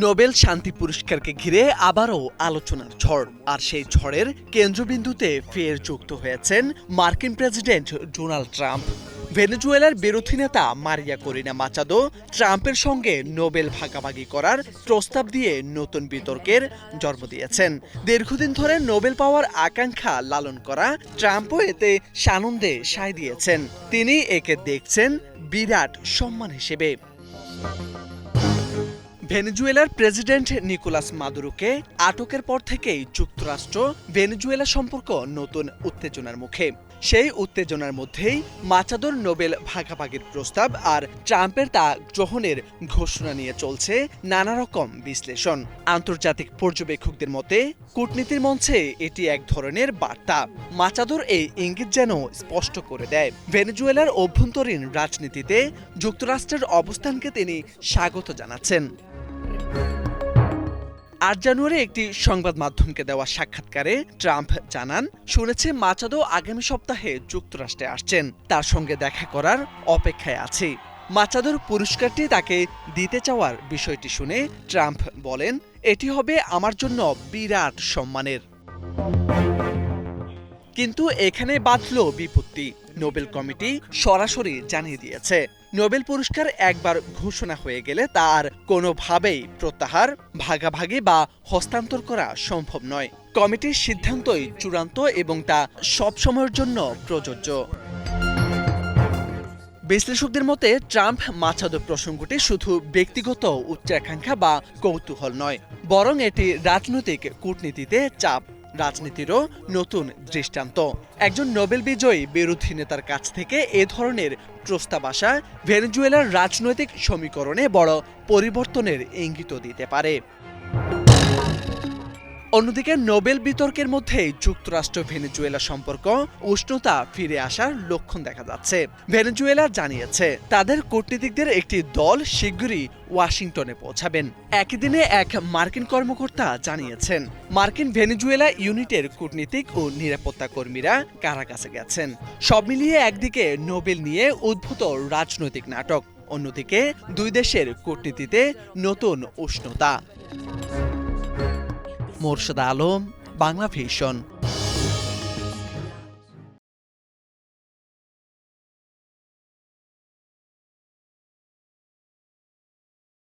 Nobel শান্তি পুরস্কারকে ঘিরে আবারও আলোচনার ঝড়, আর সেই ঝড়ের কেন্দ্রবিন্দুতে ফের যুক্ত হয়েছেন মার্কিন প্রেসিডেন্ট ডোনাল্ড ট্রাম্প। ভেনেজুয়েলার বিরোধী নেতা মারিয়া করিনা মাচাদো ট্রাম্পের সঙ্গে নোবেল ভাগাভাগি করার প্রস্তাব দিয়ে নতুন বিতর্কের জন্ম দিয়েছেন। দীর্ঘদিন ধরে নোবেল পাওয়ার আকাঙ্ক্ষা লালন করা ট্রাম্পও এতে সানন্দে সায় দিয়েছেন। তিনি একে দেখছেন বিরাট সম্মান হিসেবে। ভেনেজুয়েলার প্রেসিডেন্ট নিকোলাস মাদুরোকে আটকের পর থেকেই যুক্তরাষ্ট্র ভেনেজুয়েলা সম্পর্ক নতুন উত্তেজনার মুখে। সেই উত্তেজনার মধ্যেই মাচাদোর নোবেল ভাগাভাগির প্রস্তাব আর ট্রাম্পের তা গ্রহণের ঘোষণা নিয়ে চলছে নানা রকম বিশ্লেষণ। আন্তর্জাতিক পর্যবেক্ষকদের মতে কূটনীতির মঞ্চে এটি এক ধরনের বার্তা। মাচাদোর এই ইঙ্গিত যেন স্পষ্ট করে দেয় ভেনেজুয়েলার অভ্যন্তরীণ রাজনীতিতে যুক্তরাষ্ট্রের অবস্থানকে তিনি স্বাগত জানাচ্ছেন। ৮ জানুয়ারি একটি সংবাদ মাধ্যমকে দেওয়া সাক্ষাৎকারে ট্রাম্প জানান, শুনেছে মাচাদো আগামী সপ্তাহে যুক্তরাষ্ট্রে আসছেন, তার সঙ্গে দেখা করার অপেক্ষায় আছি। মাচাদোর পুরস্কারটি তাকে দিতে চাওয়ার বিষয়টি শুনে ট্রাম্প বলেন, এটি হবে আমার জন্য বিরাট সম্মানের। কিন্তু এখানে বাধল বিপত্তি। নোবেল কমিটি সরাসরি জানিয়ে দিয়েছে, নোবেল পুরস্কার একবার ঘোষণা হয়ে গেলে তা আর কোনোভাবেই প্রত্যাহার, ভাগাভাগি বা হস্তান্তর করা সম্ভব নয়। কমিটির সিদ্ধান্তই চূড়ান্ত এবং তা সব সময়ের জন্য প্রযোজ্য। বিশ্লেষকদের মতে ট্রাম্প মাচাদো প্রসঙ্গটি শুধু ব্যক্তিগত উচ্চাকাঙ্ক্ষা বা কৌতূহল নয়, বরং এটি রাজনৈতিক কূটনীতিতে চাপ, রাজনীতিরও নতুন দৃষ্টান্ত। একজন নোবেল বিজয়ী বিরোধী নেতার কাছ থেকে এ ধরনের প্রস্তাব আসা ভেনেজুয়েলার রাজনৈতিক সমীকরণে বড় পরিবর্তনের ইঙ্গিত দিতে পারে। অন্যদিকে নোবেল বিতর্কের মধ্যে যুক্তরাষ্ট্র ভেনেজুয়েলা সম্পর্ক উষ্ণতা ফিরে আসার লক্ষণ দেখা যাচ্ছে। ভেনেজুয়েলা জানিয়েছে তাদের কূটনীতিকদের একটি দল শিগগিরই ওয়াশিংটনে পৌঁছাবেন। একই দিনে এক মার্কিন কর্মকর্তা জানিয়েছেন, মার্কিন ভেনেজুয়েলা ইউনিটের কূটনীতিক ও নিরাপত্তা কর্মীরা কারাগারে গেছেন। সব মিলিয়ে একদিকে নোবেল নিয়ে উদ্ভূত রাজনৈতিক নাটক, অন্যদিকে দুই দেশের কূটনীতিতে নতুন উষ্ণতা। মোরশেদ আলম, বাংলা ভিশন।